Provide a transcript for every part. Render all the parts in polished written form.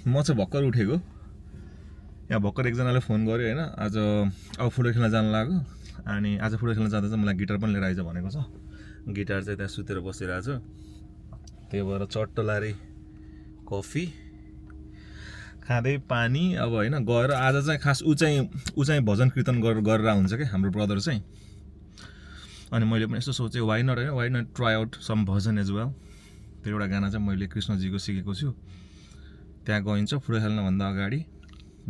म चाहिँ भर्खर उठेको यहाँ भर्खर एकजनाले फोन गर्यो होइन आज अब फुटबल खेल्न जानु लाग्यो अनि आज फुटबल खेल्न जाँदा चाहिँ मलाई गिटार पनि लिएर आइज भनेको छ गिटार चाहिँ त्यहाँ सुतेर बसिरहेको छु त्यही भएर चट्टो लारी कफी खाँदै पानी अब होइन गएर आज चाहिँ खास ऊ चाहिँ भजन कीर्तन गरेर हुन्छ क्या हाम्रो ब्रदर चाहिँ अनि मैले पनि यस्तो सोचेँ why not try out some bhajan as well त्यो एउटा गाना चाहिँ मैले कृष्णजीको सिकेको छु त्यहाँ गइन्छ फुटबल खेल्नभन्दा अगाडि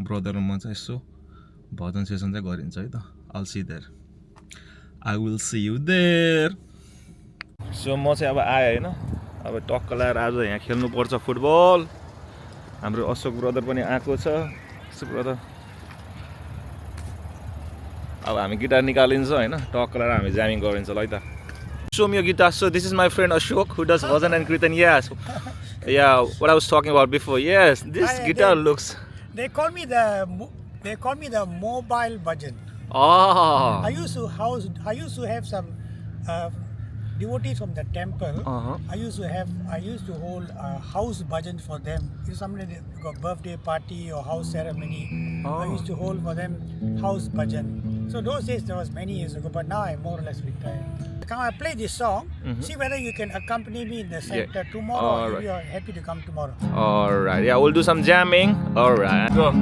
ब्रदर म चाहिँ यसो भजन सेसन चाहिँ गरिन्छ है त I'll see there. I will see you there. So म चाहिँ अब आएँ होइन अब टक्क लाएर आज यहाँ खेल्नुपर्छ फुटबल हाम्रो अशोक ब्रदर पनि आएको छ अशोक ब्रदर अब हामी गिटार निकालिन्छ होइन टक्क लाएर हामी जामिङ गरिन्छ ल है त Show me your guitar. So this is my friend Ashok who does bhajan and kirtan. Yes, yeah, what I was talking about before. Yes, this guitar looks. They call me the mobile bhajan. Ah. I used to have some devotees from the temple. I used to hold a house bhajan for them. If somebody got birthday party or house ceremony, I used to hold for them house bhajan. So those days there was many years ago, but now I'm more or less retired. Come, I play this song. See whether you can accompany me in the center tomorrow. Or you are happy to come tomorrow. All right. Yeah, we'll do some jamming. All right. Go.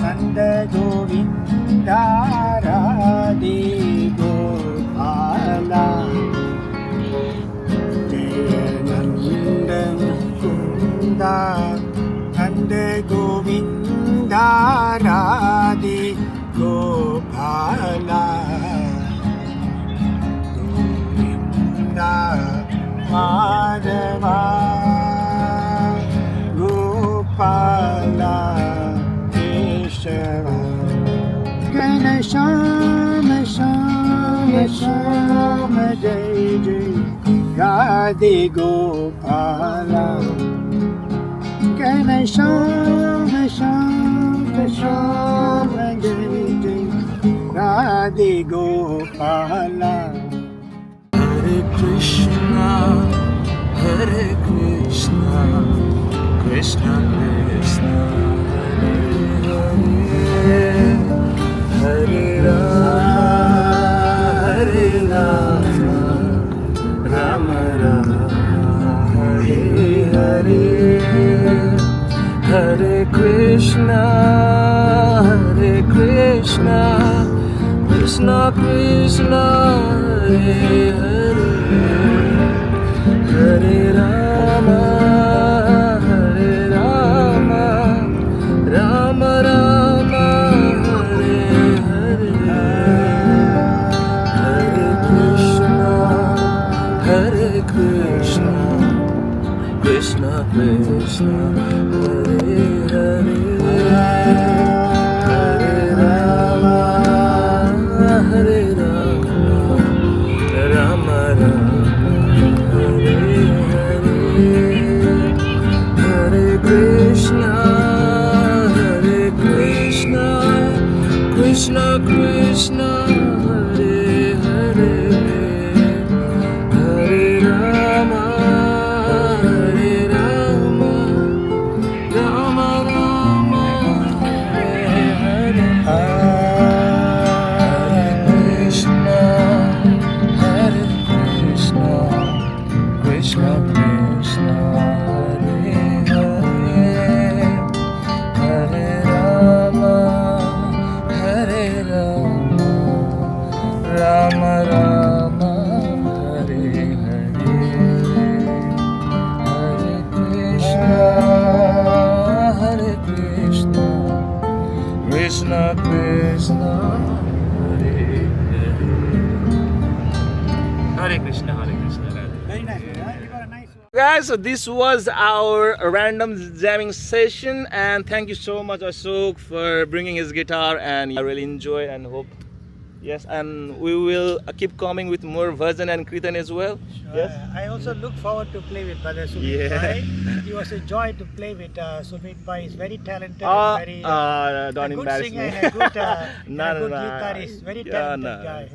Nanda Govinda Radhe Gopala Jayananda Mukunda Nanda Govinda Radhe Gopala Govinda Madhava Gopala Gana Shama Shama Shama Jai Jai Radhe Gopala Gana Shama Shama Shama Jai Jai Radhe Gopala Hare Krishna Hare Krishna Krishna Krishna Hare Rama, Hare Rama, Rama Rama, Hare Hare, Hare Krishna, Hare Krishna, Krishna Krishna, Hare Hare, Hare Rama, Hare Rama, Rama Rama. Krishna Krishna Hare Hare Hare Rama Hare Rama Rama Rama Hare Hare Hare Krishna Krishna Krishna Hare Hare Hare Rama Krishna Krishna Hare Hare Hare Krishna Hare Krishna Very nice. You got a nice one. Guys, so this was our random jamming session and thank you so much Ashok for bringing his guitar and I really enjoyed and hope Yes, and we will keep coming with more Bhajan and Kirtan as well. Yes. I also look forward to play with Brother Sumit Yeah. Bhai. It was a joy to play with Sumit Bhai. He's very talented Ah, and very don't a good embarrass singer me. and a good, No, and a no, good no. guitarist. Very Yeah, talented no. guy.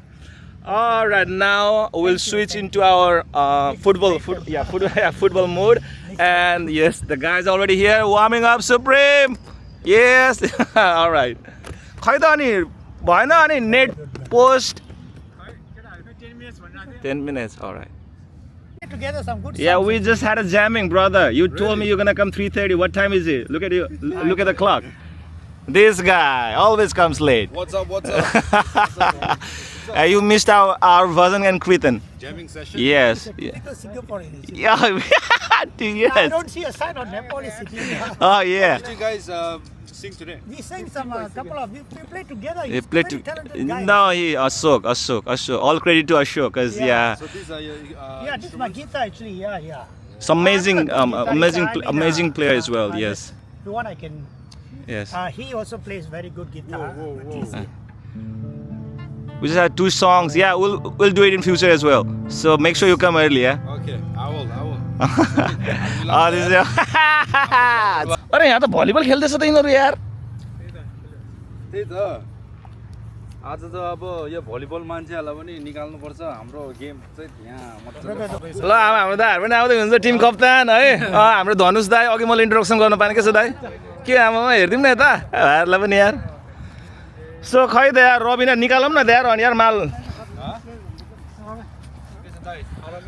All right, now we'll Thank you, switch thank into you. our football Next football mode. And yes, the guys already here warming up. Supreme. Yes. All right. खै त अनि भएन अनि net post 10 minutes. All right. Get together some good Yeah, songs. we just had a jamming, brother. You told me you're gonna come 3:30. What time is it? Look at you. Look at the clock. This guy always comes late. What's up? What's up? You missed our Bhajan and Kirtan. Jamming session? Yes. Typical Singaporean. Yeah. I Yes. don't see a sign on Nepali singing. Oh yeah. Did you guys sing today? We sang some couple of we played together. He He's played very talented guy. No, Ashok. All credit to Ashok, cause Yeah. yeah, So these are your Yeah, this is my guitar actually. Yeah. it's amazing, Guitarist, amazing player as well. this- Yes, The one I can. yes. He also plays very good guitar. Whoa, but whoa. he's- We just had 2 songs. Yeah, we'll do it in future as well. So make sure you come early, yeah. Okay, I will. This is अरे यहाँ त volleyball खेल्दैछ त यिनीहरू यार त्यही त आज त अब यो भलिबल मान्छेहरूलाई पनि निकाल्नुपर्छ हाम्रो गेम चाहिँ यहाँ मजाले ल अब हाम्रो दाइहरू पनि आउँदै हुन्छ टिम कप्तान है हाम्रो धनुष दाई अघि मैले इन्ट्रोडक्सन गर्न पाएँ के छ दाई के आमामा हेरिदिउँ न यता भाइहरूलाई पनि यार सो खै त यार रबिना निकालौँ न त यार अनि यार माल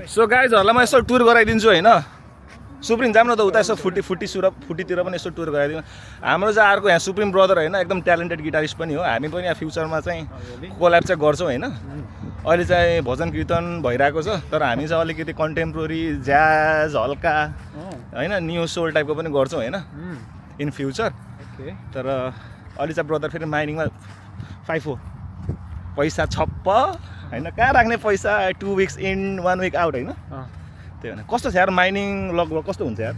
सो गाइजहरूलाई म यसो टुर गराइदिन्छु होइन सुप्रिम जाऊँ न त उता यसो फुटीतिर पनि यसो टुर गराइदिउँ हाम्रो चाहिँ अर्को यहाँ सुप्रिम ब्रदर होइन एकदम ट्यालेन्टेड गिटारिस्ट पनि हो हामी पनि यहाँ फ्युचरमा चाहिँ कोल्याब चाहिँ गर्छौँ होइन अहिले चाहिँ भजन कीर्तन भइरहेको छ तर हामी चाहिँ अलिकति कन्टेम्पोरेरी ज्याज हल्का होइन न्यू सोल टाइपको पनि गर्छौँ होइन इन फ्युचर तर अहिले चाहिँ ब्रदर फेरि माइनिङमा 5 हो पैसा छप्प होइन कहाँ राख्ने पैसा 2 weeks इन 1 week आउट होइन त्यही भएर कस्तो छ यार माइनिङ लगभग कस्तो हुन्छ यार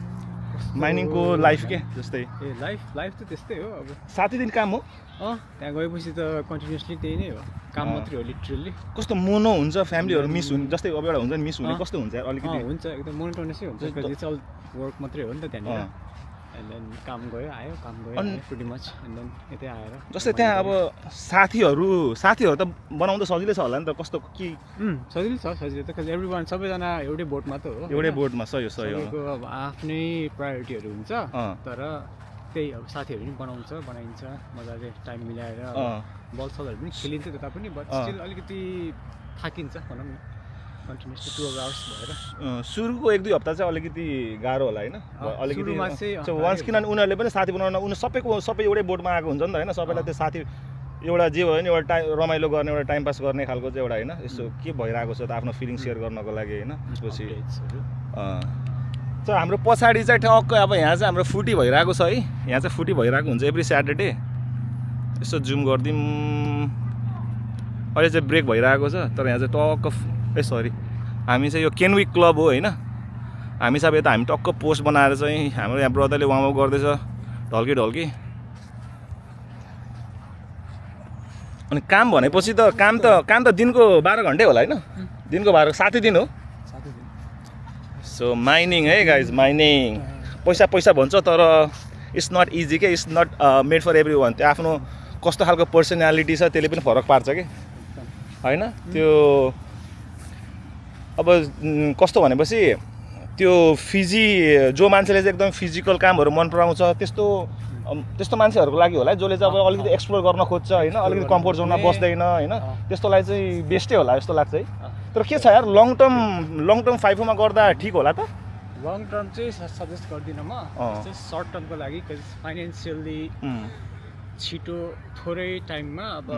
माइनिङको लाइफ के जस्तै ए लाइफ त त्यस्तै हो अब 7 दिन काम हो त्यहाँ गएपछि त कन्टिन्युसली त्यही नै हो काम मात्रै हो लिटरली कस्तो मोनो हुन्छ फ्यामिलीहरू मिस हुने जस्तै अब एउटा हुन्छ नि मिस हुने कस्तो हुन्छ यार अलिकति हुन्छ एकदम मोनोटोनसै हुन्छ जस्तो- बिकज इट्स अल वर्क मात्रै हो नि त त्यहाँनिर अँ। एन्ड देन काम गयो आयो अनि- प्रिटी मच एन्ड देन यतै आएर जस्तै त्यहाँ अब साथीहरू त बनाउँदा सजिलै छ होला नि त कस्तो के सजिलो छ सजिलो त एभ्री वान सबैजना एउटै बोटमा त हो एउटै होइन? बोर्डमा सही हो सबैको अब आफ्नै प्रायोरिटीहरू हुन्छ अँ। तर त्यही अब साथीहरू पनि बनाइन्छ मजाले टाइम मिलाएर अँ। बल सलहरू पनि खेलिन्छ त्यता पनि बट अँ। स्टिल अलिकति थाकिन्छ भनौँ न कन्टिन्युसली 2 hours भएर सुरुको 1-2 हप्ता चाहिँ अलिकति गाह्रो होला होइन अलिकति सुरुमा चाहिँ, वान्स किनभने उनीहरूले पनि साथी बनाउन उनीहरू सबै एउटै बोर्डमा आएको हुन्छ नि त होइन सबैलाई त्यो साथी एउटा जे भयो नि एउटा रमाइलो गर्ने एउटा टाइम पास गर्ने खालको चाहिँ एउटा होइन यसो के भइरहेको छ त आफ्नो फिलिङ सेयर गर्नको लागि होइन त्यसपछि अपडेट्सहरू सो हाम्रो पछाडि चाहिँ टक्क अब यहाँ चाहिँ हाम्रो फुटी भइरहेको छ है यहाँ चाहिँ फुटी भइरहेको हुन्छ एभ्री स्याटरडे यसो जुम गरिदिउँ अहिले चाहिँ ब्रेक भइरहेको छ तर यहाँ चाहिँ टक्क सरी हामी चाहिँ यो केनविक क्लब हो होइन हामी चाहिँ अब यता हामी टक्क पोस्ट बनाएर चाहिँ हाम्रो यहाँ ब्रदरले वार्मअप गर्दैछ ढल्की अनि काम भनेपछि त काम त दिनको 12 घन्टै होला होइन दिनको 12 7 दिन हो सो माइनिङ है गाइज माइनिङ पैसा भन्छ तर इट्स नट इजी के it's not made for every one त्यो आफ्नो कस्तो खालको पर्सनालिटी छ त्यसले पनि फरक पार्छ कि होइन त्यो अब कस्तो भनेपछि त्यो जो मान्छेले चाहिँ एकदम फिजिकल कामहरू मन पराउँछ त्यस्तो मान्छेहरूको लागि होला जसले चाहिँ अब अलिकति एक्सप्लोर गर्न खोज्छ होइन अलिकति कम्फोर्ट जोनमा बस्दैन होइन त्यस्तोलाई चाहिँ बेस्टै होला जस्तो लाग्छ है तर के छ यार लङ टर्म फाइफोमा गर्दा ठिक होला त लङ टर्म चाहिँ सजेस्ट गर्दिनँ म चाहिँ सर्ट टर्मको लागि फाइनेन्सियल्ली छिटो थोरै टाइममा अब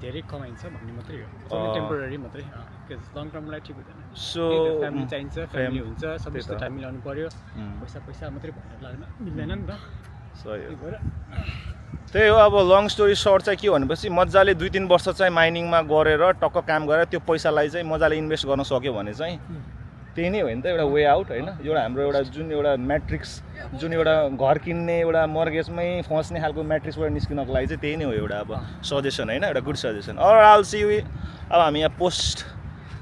धेरै कमाइन्छ भन्ने मात्रै हो टेम्पोररी मात्रै लङ टर्मलाई ठिक हुँदैन सो फ्यामिली चाहिन्छ फ्यामिली हुन्छ सबै जस्तो टाइम मिलाउनु पर्यो पैसा मात्रै भनेर लाग्न मिल्दैन नि त सही हो त्यही भएर त्यही हो अब लङ स्टोरी सर्ट चाहिँ के भनेपछि मजाले 2-3 वर्ष चाहिँ माइनिङमा गरेर टक्क काम गरेर त्यो पैसालाई चाहिँ मजाले इन्भेस्ट गर्न सक्यो भने चाहिँ त्यही नै हो नि त एउटा वे आउट होइन एउटा हाम्रो एउटा जुन एउटा म्याट्रिक्स जुन एउटा घर किन्ने एउटा मर्गेजमै फस्ने खालको म्याट्रिक्सबाट निस्किनको लागि चाहिँ त्यही नै हो एउटा अब सजेसन होइन एउटा good suggestion or all see you अब हामी यहाँ पोस्ट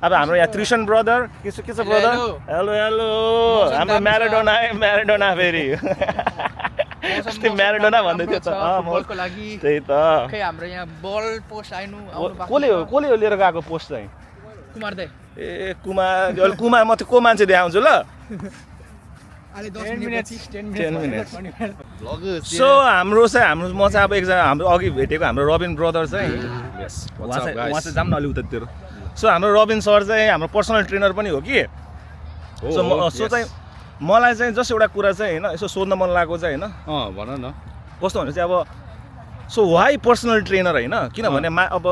अब हाम्रो यहाँ त्रिसन ब्रदर के छ ब्रदर हेलो हेलो हाम्रो म्याराडोना फेरि अस्ति म्याराडोना भन्दै थियो त लागि त्यही त खै हाम्रो यहाँ बल पोस्ट कसले हो लिएर गएको पोस्ट चाहिँ कुमार दाइ ए कुमार म त्यो को मान्छे देखाउँछु ल अहिले 10 मिनेट सो हाम्रो म चाहिँ अब एकजना हाम्रो अघि भेटेको हाम्रो रबिन ब्रदर चाहिँ उहाँ चाहिँ जाऊँ न अलि उतातिर सो हाम्रो रबिन सर चाहिँ हाम्रो पर्सनल ट्रेनर पनि हो कि सो चाहिँ मलाई चाहिँ जस्ट एउटा कुरा चाहिँ होइन यसो सोध्न मन लागेको चाहिँ होइन भन न कस्तो भने चाहिँ अब सो वाइ पर्सनल ट्रेनर होइन किनभने अब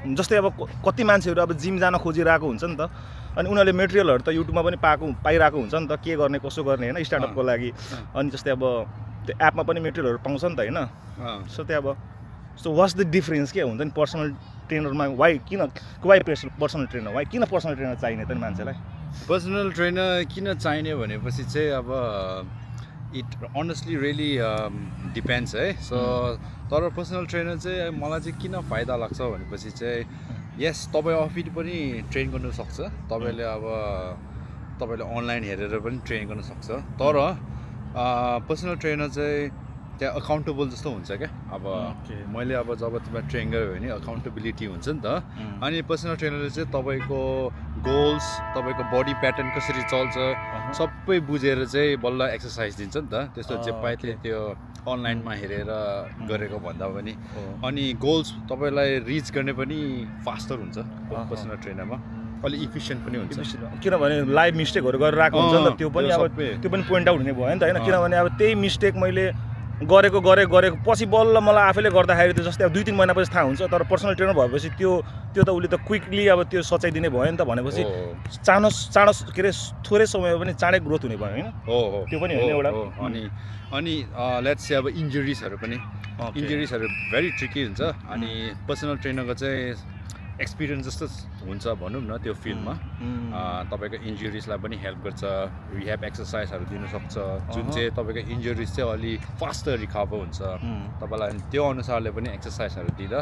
जस्तै अब कति मान्छेहरू अब जिम जान खोजिरहेको हुन्छ नि त अनि उनीहरूले मेटेरियलहरू त युट्युबमा पनि पाइरहेको हुन्छ नि त के गर्ने कसो गर्ने होइन स्टार्टअपको लागि अनि जस्तै अब त्यो एपमा पनि मेटेरियलहरू पाउँछ नि त होइन सो त्यही अब सो वाट्स द डिफरेन्स के हुन्छ नि पर्सनल ट्रेनरमा वाइ पर्सनल ट्रेनर वाइ किन पर्सनल ट्रेनर चाहिने त नि मान्छेलाई पर्सनल ट्रेनर किन चाहिने भनेपछि चाहिँ अब इट अनेस्टली रियली डिपेन्ड्स है सो तर पर्सनल ट्रेनर चाहिँ मलाई चाहिँ किन फाइदा लाग्छ भनेपछि चाहिँ यस तपाईँ अफिस पनि ट्रेन गर्नु सक्छ तपाईँले अनलाइन हेरेर पनि ट्रेन गर्न सक्छ तर पर्सनल ट्रेनर चाहिँ त्यहाँ अकाउन्टेबल जस्तो हुन्छ क्या अब मैले अब जब तिमीलाई ट्रेन गऱ्यो भने अकाउन्टेबिलिटी हुन्छ नि त अनि पर्सनल ट्रेनरले चाहिँ तपाईँको गोल्स तपाईँको बडी प्याटर्न कसरी चल्छ सबै बुझेर चाहिँ बल्ल एक्सर्साइज दिन्छ नि त त्यस्तो जे पाए त्यो अनलाइनमा हेरेर गरेको भन्दा पनि अनि गोल्स तपाईँलाई रिच गर्ने पनि फास्टर हुन्छ पर्सनल ट्रेनरमा अलिक इफिसियन्ट पनि हुन्छ किनभने लाइभ मिस्टेकहरू गरेर आएको हुन्छ नि त त्यो पनि पोइन्ट आउट हुने भयो नि त होइन किनभने अब त्यही मिस्टेक मैले गरेको पछि बल्ल मलाई आफैले गर्दाखेरि त जस्तै अब 2-3 महिनापछि थाहा हुन्छ तर पर्सनल ट्रेनर भएपछि त्यो त उसले त क्विकली अब त्यो सच्याइदिने भयो नि त भनेपछि चाँडो के अरे थोरै समयमा पनि चाँडै ग्रोथ हुने भयो होइन त्यो पनि होइन एउटा अनि लेट्स से अब इन्जुरिजहरू पनि इन्जुरिजहरू भेरी ट्रिकी हुन्छ अनि पर्सनल ट्रेनरको चाहिँ एक्सपिरियन्स जस्तो हुन्छ भनौँ न त्यो फिल्डमा तपाईँको इन्जुरिजलाई पनि हेल्प गर्छ रिह्याब एक्सर्साइजहरू दिनसक्छ जुन चाहिँ तपाईँको इन्जुरिज चाहिँ अलि फास्टर रिकभर हुन्छ तपाईँलाई त्यो अनुसारले पनि एक्सर्साइजहरू दिँदा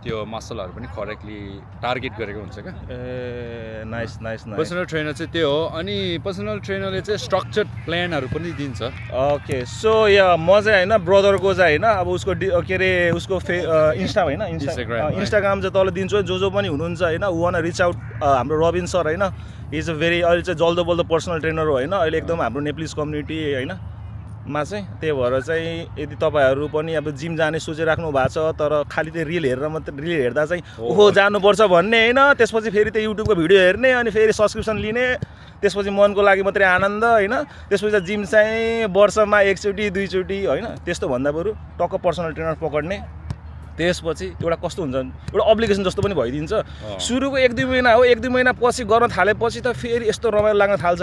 त्यो मसलहरू पनि करेक्टली टार्गेट गरेको हुन्छ क्या नाइस पर्सनल ट्रेनर चाहिँ त्यो हो अनि पर्सनल ट्रेनरले चाहिँ स्ट्रक्चर्ड प्लानहरू पनि दिन्छ ओके सो या म चाहिँ होइन ब्रदरको चाहिँ होइन अब उसको के अरे उसको इन्स्टा होइन इन्स्टाग्राम चाहिँ तल दिन्छु जो पनि हुनुहुन्छ होइन वान रिच आउट हाम्रो रबिन सर होइन इज अ भेरी अहिले चाहिँ जल्दो बल्दो पर्सनल ट्रेनर हो होइन अहिले एकदम हाम्रो नेप्लिज कम्युनिटी होइन मा चाहिँ त्यही भएर चाहिँ यदि तपाईँहरू पनि अब जिम जाने सोचिराख्नु भएको छ तर खालि त्यो रिल हेर्दा चाहिँ ओहो जानुपर्छ भन्ने होइन त्यसपछि फेरि त्यो युट्युबको भिडियो हेर्ने अनि फेरि सब्सक्रिप्सन लिने त्यसपछि मनको लागि मात्रै आनन्द होइन त्यसपछि जिम चाहिँ वर्षमा 1 चोटि 2 चोटि होइन त्यस्तो भन्दा बरु टक्क पर्सनल ट्रेनर पक्ड्ने त्यसपछि एउटा कस्तो हुन्छ एउटा अब्लिगेसन जस्तो पनि भइदिन्छ सुरुको 1-2 महिना हो 1-2 महिना पछि गर्न थालेपछि त फेरि यस्तो रमाइलो लाग्न थाल्छ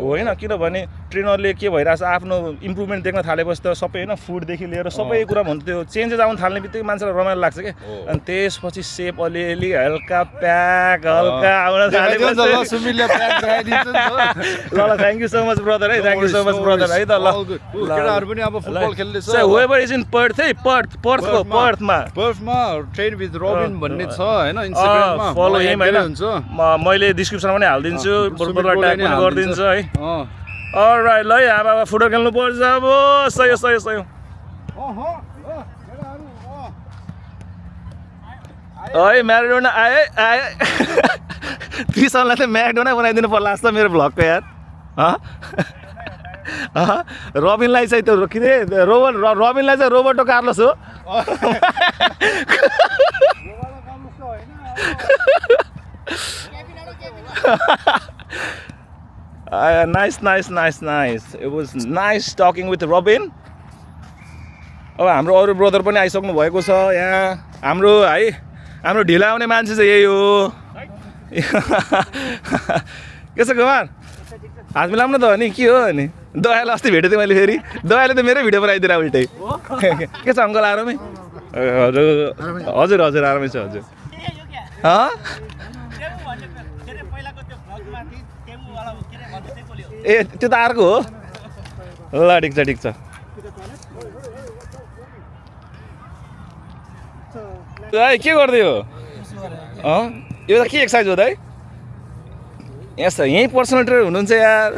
होइन किनभने ट्रेनरले के भइरहेछ आफ्नो इम्प्रुभमेन्ट देख्न थालेपछि त सबै होइन फुडदेखि लिएर सबै कुरा भन्दा त्यो चेन्जेस आउन थाल्ने बित्तिकै मान्छेलाई रमाइलो लाग्छ क्या अनि त्यसपछि सेप अलिअलि हल्का प्याक हल्का आउन थालेपछि ल thank you so much brother है thank you so much brother है त ल केटाहरू पनि अब फुटबल खेल्दैछ whoever is in Perth है पर्थमा ट्रेन विथ रबिन भन्ने छ हैन इन्स्टाग्राममा फलो हिम हैन मैले डिस्क्रिप्सनमा पनि हाल्दिन्छु बल्बलमा ट्याग पनि गरिदिन्छु है अलराइट ल अब फुटबल खेल्नु पर्छ अब सही है म्याराडोना आए त्रिसनलाई त म्याराडोना बनाइदिनु पर्ला जस्तो मेरो भ्लगको यार रबिनलाई चाहिँ त्यो के अरे रबिनलाई चाहिँ रोबर्टो कार्लोस हो nice it was nice talking with Robin अब हाम्रो अरू ब्रदर पनि आइसक्नु भएको छ यहाँ हाम्रो ढिला आउने मान्छे चाहिँ यही हो के छ कुमार हात मिलाउँ न त अनि के हो अनि दयालाई अस्ति भेटेको थिएँ मैले फेरि दयाले त मेरै भिडियो बनाइदिएर उल्टै के छ अङ्कल आरामै हजुर आरामै छ हजुर ए त्यो त अर्को हो ल ठिक छ दाइ के गर्दै हो यो त के एक्सर्साइज हो दाइ यहीँ पर्सनल ट्रेनर हुनुहुन्छ यार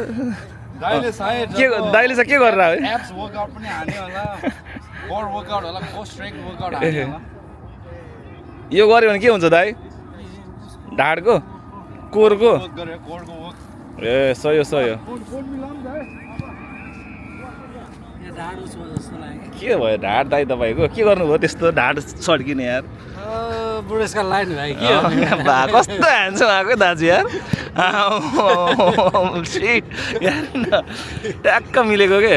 दाइले सायद के दाइले चाहिँ के गरेर है एप्स वर्कआउट पनि हान्यो होला कोर वर्कआउट होला कोर स्ट्रेङ्थ वर्कआउट हान्यो होला यो गऱ्यो भने के हुन्छ दाइ ढाडको कोरको वर्क गरे कोरको वर्क ए सही हो के भयो ढाड दाइ तपाईँको के गर्नुभयो त्यस्तो ढाड सड्किने यार बुढेसकाल लाइन भयो कस्तो ह्यान्डसम आएको दाजु यार सिट यार ट्याक्क मिलेको के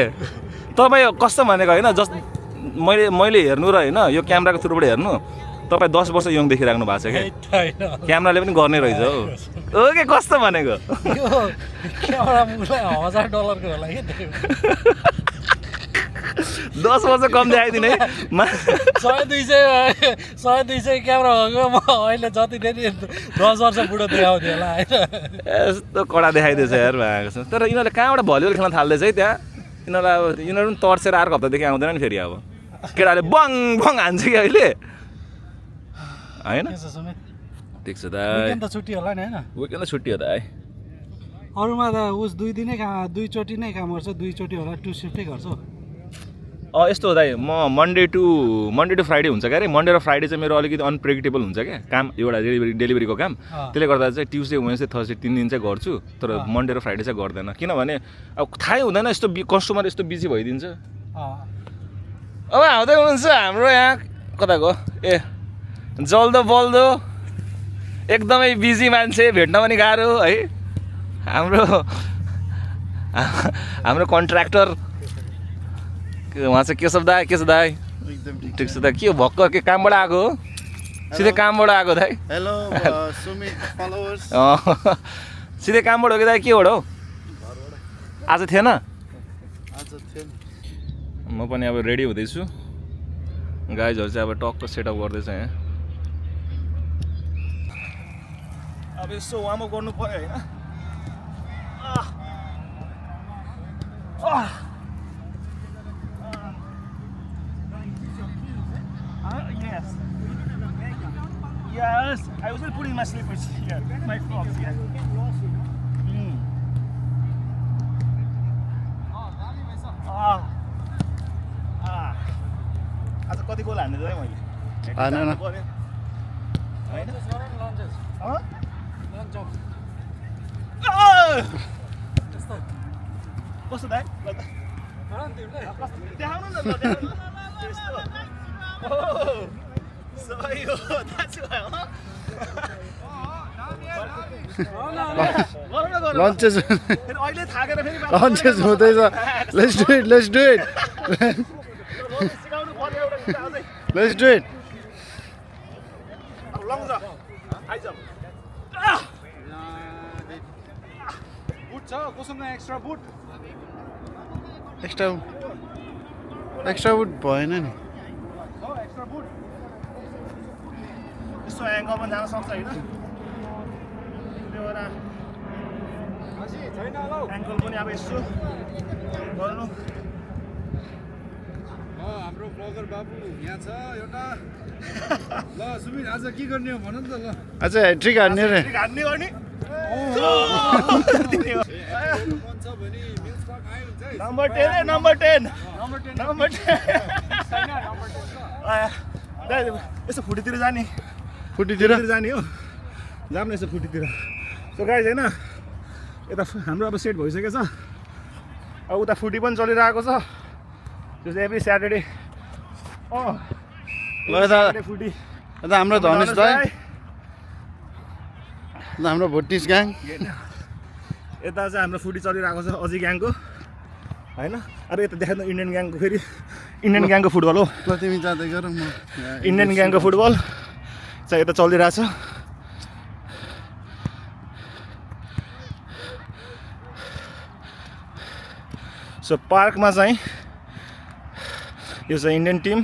तपाईँ कस्तो भनेको होइन जस्ट मैले हेर्नु र होइन यो क्यामेराको थ्रुबाट हेर्नु तपाईँ 10 वर्ष यङ देखिराख्नु भएको छ क्या क्यामेराले पनि गर्ने रहेछ हौ ओके कस्तो भनेको $1000 होला कि 10 वर्ष कम देखाइदिने है 100-200 क्यामेरा भएको म अहिले जति धेरै 10 वर्ष बुढो देखाउँथेँ होला होइन यस्तो कडा देखाइदिएछ यार भएको छ तर यिनीहरूले कहाँबाट भलिबल खेल्न थाल्दैछ है त्यहाँ यिनीहरूलाई अब यिनीहरू पनि तर्सेर अर्को हप्तादेखि आउँदैन नि फेरि अब केटाले बङ बङ हान्छ कि अहिले होइन ठिक छ दाइ त छुट्टी होला नि होइन विकेन्ड त छुट्टी हो दाइ अरूमा त उस 2 नै काम गर्छ 2 चोटि होला 2 सिफ्टै गर्छ यस्तो हो दाइ म मन्डे टु फ्राइडे हुन्छ क्या अरे मन्डे र फ्राइडे चाहिँ मेरो अलिकति अनप्रेडिक्टेबल हुन्छ क्या काम एउटा डेलिभरीको काम त्यसले गर्दा चाहिँ ट्युसडे वेन्सडे थर्सडे 3 दिन चाहिँ गर्छु तर मन्डे र फ्राइडे चाहिँ गर्दैन किनभने अब थाहै हुँदैन यस्तो कस्टमर यस्तो बिजी भइदिन्छ अब आउँदै हुनुहुन्छ हाम्रो यहाँ कताको ए जल्दो बल्दो एकदमै बिजी मान्छे भेट्न पनि गाह्रो है हाम्रो कन्ट्र्याक्टर उहाँ चाहिँ के छ दाइ ठिक छ दाइ के भर्खर के कामबाट आएको हो सिधै कामबाट आएको दाइ हेलो सुमित फलोवर्स सिधै कामबाट हो कि दाइ केबाट हौ आज थिएन म पनि अब रेडी हुँदैछु गाइजहरू चाहिँ अब टक्क सेटअप गर्दैछ यहाँ अब यसो वार्मअप गर्नु पऱ्यो होइन Yes, I was putting my slippers here, my Crocs here. आज कति गोल हान्ने है मैले हानेन कस्तो दाइ देखाउनु न सही हो दाजु लन्चेस अहिले थाकेर फेरि लन्चेस हुँदैछ लेट्स डु इट सिकाउनु पर्यो एउटा कुरा अझै लेट्स डु इट अब लङ जा आइज बुट छ कोसँग एक्स्ट्रा बुट एक्स्ट्रा बुट भएन नि एक्स्ट्रा बुट यसो एङ्कल पनि जान सक्छ होइन त्यो भएर एङ्कल पनि अब यसो गर्नु हाम्रो ब्लगर बाबु यहाँ छ एउटा ल सुमित आज के गर्ने हो भन नि त ल आज ट्रिक हान्ने रे हान्ने गर्ने नम्बर 10 यसो फुटीतिर जाने फुटीतिर जाने हो जाऊँ न यसो फुटीतिर सो गाइज होइन यता हाम्रो अब सेट भइसकेको छ अब उता फुटी पनि चलिरहेको छ त्यो चाहिँ एभ्री स्याटरडे ल यता फुटी यता हाम्रो धनेश दाइ हाम्रो भोटिस ग्याङ यता चाहिँ हाम्रो फुटी चलिरहेको छ अझै ग्याङको होइन अरे यता देखाइ इन्डियन ग्याङको फेरि इन्डियन ग्याङको फुटबल हो ल तिमी जाँदै गर म इन्डियन ग्याङको फुटबल चाहिँ यता चलिरहेछ सो पार्कमा चाहिँ यो चाहिँ इन्डियन टिम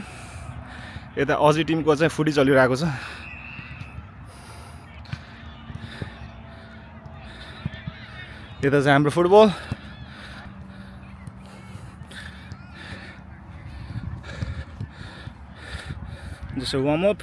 यता अजी टिमको चाहिँ फुटी चलिरहेको छ यता चाहिँ हाम्रो फुटबल जस्तो वार्मअप